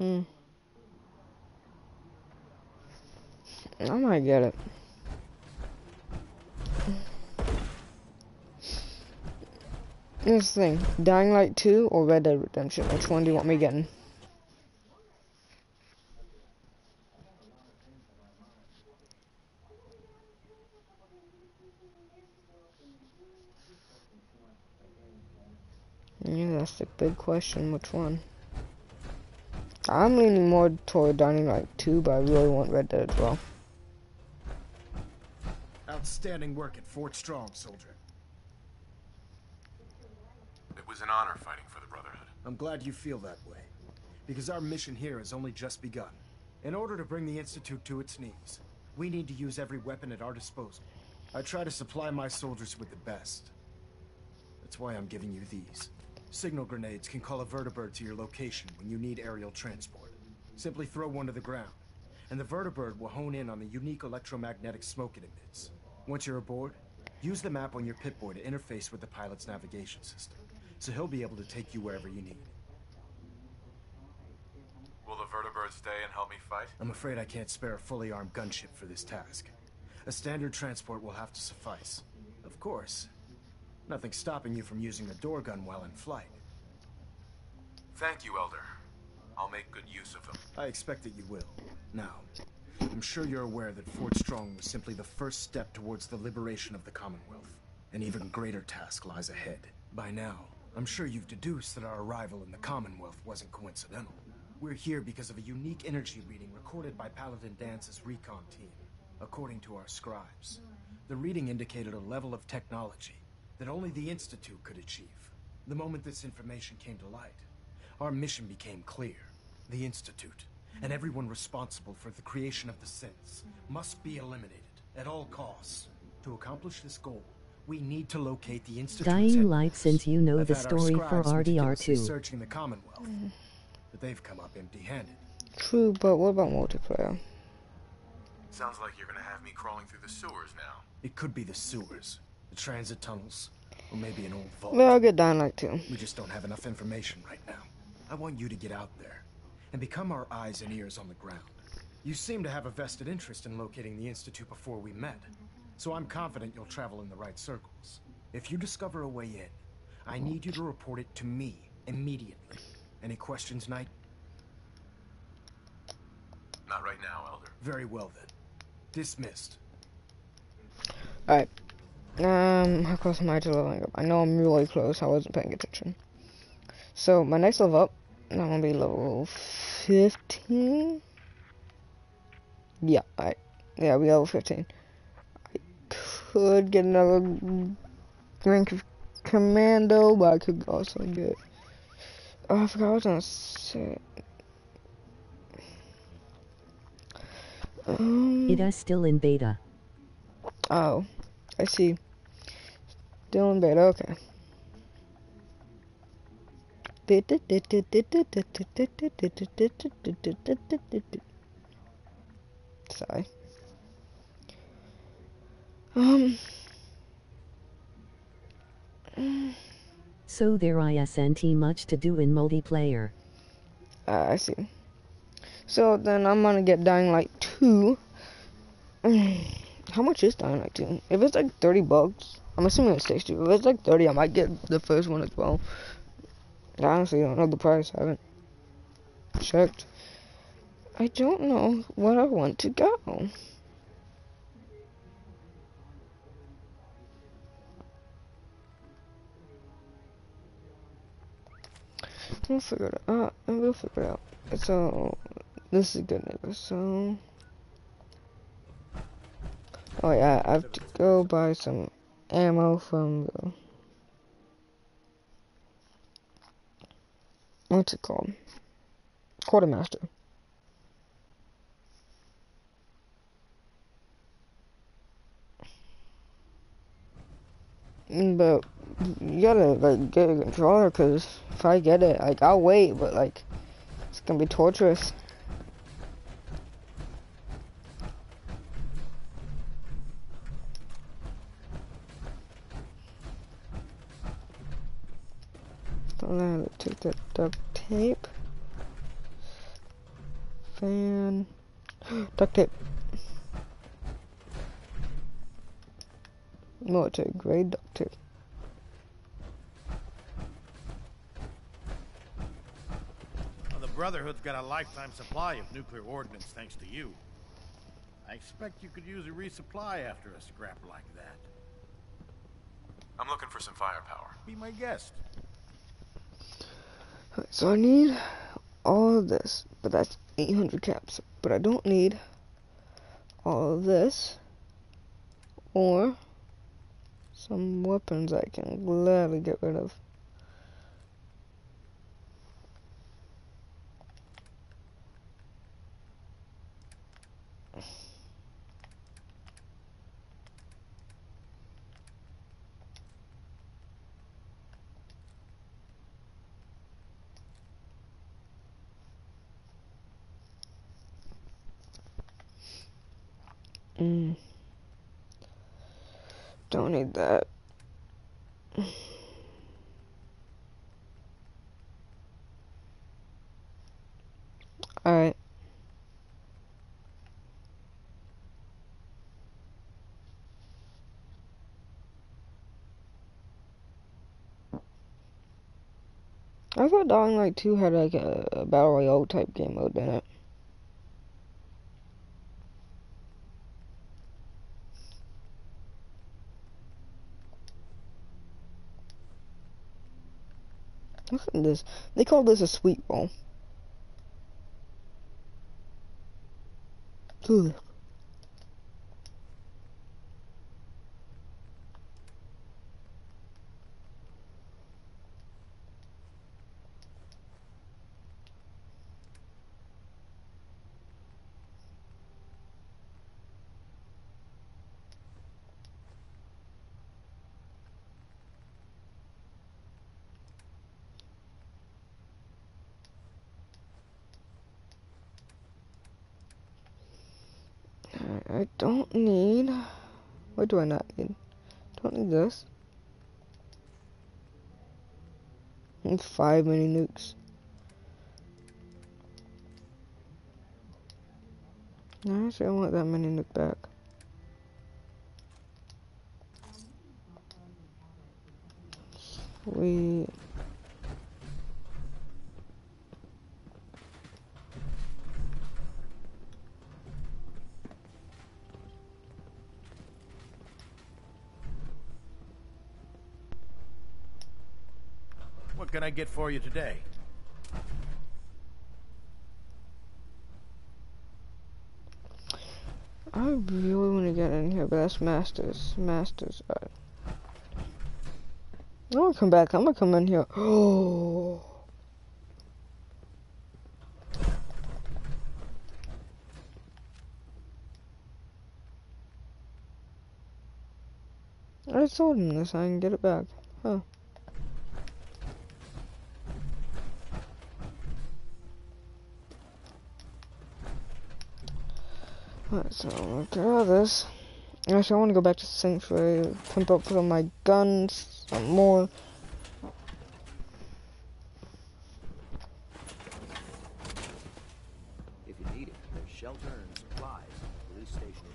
I might get it. Here's the thing. Dying Light 2 or Red Dead Redemption? Which one do you want me getting? Yeah, that's the big question. Which one? I'm leaning more toward Dying Light 2, but I really want Red Dead as well. Outstanding work at Fort Strong, soldier. It was an honor fighting for the Brotherhood. I'm glad you feel that way, because our mission here has only just begun. In order to bring the Institute to its knees, we need to use every weapon at our disposal. I try to supply my soldiers with the best. That's why I'm giving you these. Signal grenades can call a vertibird to your location when you need aerial transport. Simply throw one to the ground, and the vertibird will hone in on the unique electromagnetic smoke it emits. Once you're aboard, use the map on your Pip-Boy to interface with the pilot's navigation system, so he'll be able to take you wherever you need. Will the vertibird stay and help me fight? I'm afraid I can't spare a fully armed gunship for this task. A standard transport will have to suffice. Of course, nothing stopping you from using a door gun while in flight. Thank you, Elder. I'll make good use of them. I expect that you will. Now, I'm sure you're aware that Fort Strong was simply the first step towards the liberation of the Commonwealth. An even greater task lies ahead. By now, I'm sure you've deduced that our arrival in the Commonwealth wasn't coincidental. We're here because of a unique energy reading recorded by Paladin Dance's recon team. According to our scribes, the reading indicated a level of technology that only the Institute could achieve. The moment this information came to light, our mission became clear. The Institute, and everyone responsible for the creation of the synths, must be eliminated at all costs. To accomplish this goal, we need to locate the Institute's Dying Light, since you know I've the had our story for scribes meticulously RDR2. searching the Commonwealth, but they've come up empty-handed. True, but what about multiplayer? Sounds like you're gonna have me crawling through the sewers now. It could be the sewers, the transit tunnels, Or maybe an old vault. Yeah, I'll get Dying Light 2. We just don't have enough information right now. I want you to get out there and become our eyes and ears on the ground. You seem to have a vested interest in locating the Institute before we met, so I'm confident you'll travel in the right circles. If you discover a way in, I need you to report it to me immediately. Any questions, Knight? Not right now, Elder. Very well then. Dismissed. Alright. How close am I to leveling up? I know I'm really close. I wasn't paying attention. So, my next level up, I'm gonna be level 15. Yeah, yeah, we level 15. I could get another rank of commando, but I could also get. Oh, I forgot what I was gonna say. It is still in beta. Oh, I see. Still in beta, okay. Sorry. So there isn't much to do in multiplayer. I see. So then I'm gonna get Dying Light 2. How much is Dying Light 2? If it's like $30, I'm assuming it's 60. If it's like 30, I might get the first one as well. I honestly don't know the price. I haven't checked. I don't know where I want to go. We'll figure it out. We'll figure it out. So, this is good news. So, oh yeah, I have to go buy some ammo from the, what's it called? Quartermaster. But you gotta like get a controller, cause if I get it, like I'll wait, but like it's gonna be torturous. Let's take that duct tape. Fan. Duct tape. Military grade duct tape. Well, the Brotherhood's got a lifetime supply of nuclear ordnance thanks to you. I expect you could use a resupply after a scrap like that. I'm looking for some firepower. Be my guest. So I need all of this, but that's 800 caps. But I don't need all of this, or some weapons I can gladly get rid of. Don't need that. Alright. I thought Dying Light 2 had like a Battle Royale type game mode in it. Look at this. They call this a sweet roll. Ugh. I don't need. What do I not need? Don't need this. It's 5 mini nukes. No, actually, I want that mini nuke back. Sweet. What can I get for you today? I really want to get in here, but that's Masters. Masters. Alright. I'm gonna come back. I'm gonna come in here. Oh. I sold him this. I can get it back. Huh. Alright, so I'm gonna get all this. Actually, I want to go back to Sanctuary, pump up some of my guns, some more. If you need it, there's shelter and supplies. Police station.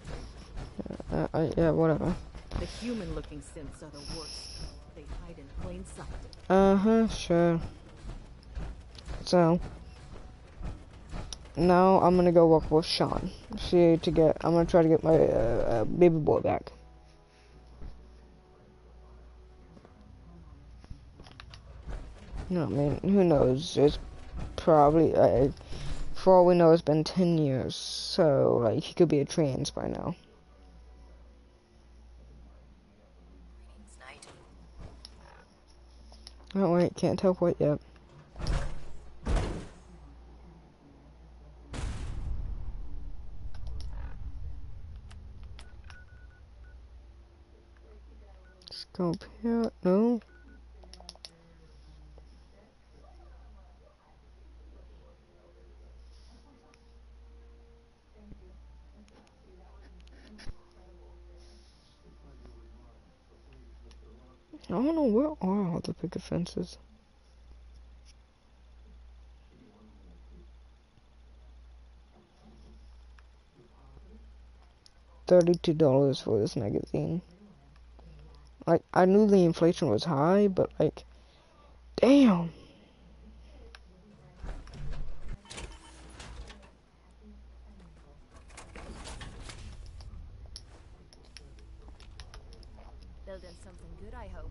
Yeah, whatever. The human-looking synths are the worst. They hide in plain sight. Uh-huh, sure. So now I'm gonna go work with Sean. I'm gonna try to get my baby boy back. No, I mean, who knows? It's probably, for all we know, it's been 10 years. So, like, he could be a trans by now. Oh wait, can't teleport yet. Let's go up here. No. I don't know, where are all the picket fences? $32 for this magazine. Like, I knew the inflation was high, but like, damn. Building something good, I hope.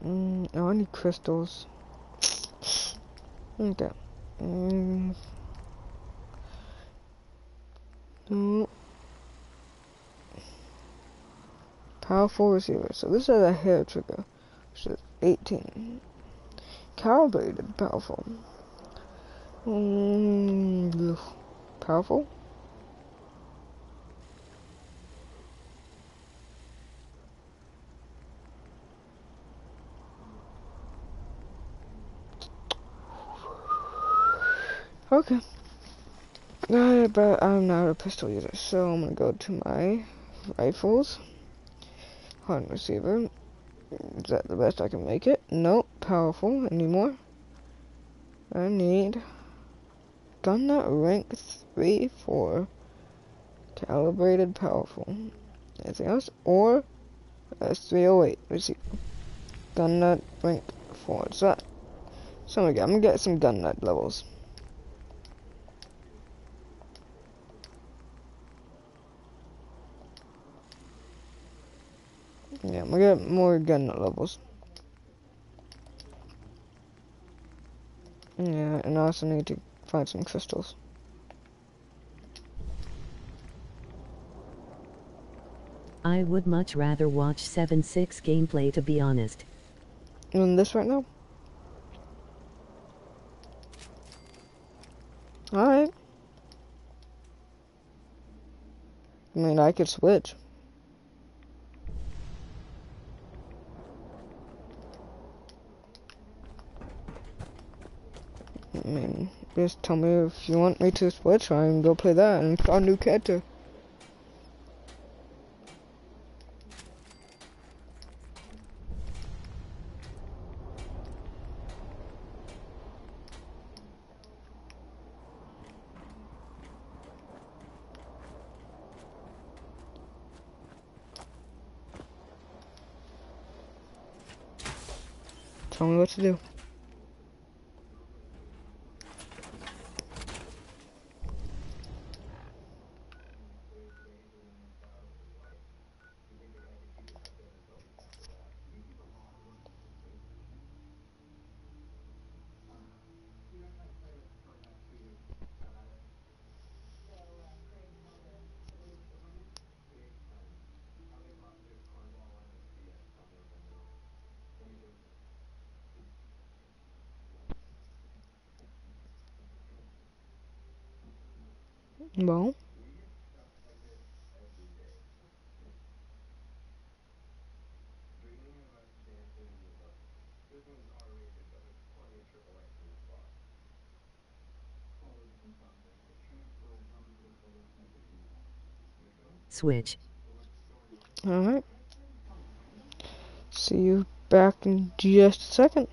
Oh, I need crystals. Okay. Powerful receiver. So this is a hair trigger, which is 18. Calibrated, powerful. Powerful. Okay. But I'm not a pistol user, so I'm gonna go to my rifles. Hardened receiver. Is that the best I can make it? Nope. Powerful. Any more? I need gun nut rank 3 for calibrated powerful. Anything else? Or S308 receiver. Gun nut rank 4. So I'm gonna get some gun nut levels. Yeah, I'm gonna get more gun nut levels. Yeah, and I also need to find some crystals. I would much rather watch 7-6 gameplay, to be honest. You want this right now? Alright. I mean, I could switch. I mean, just tell me if you want me to switch, I can go play that and find a new character. Tell me what to do. Well, Switch. alright. See you back in just a second.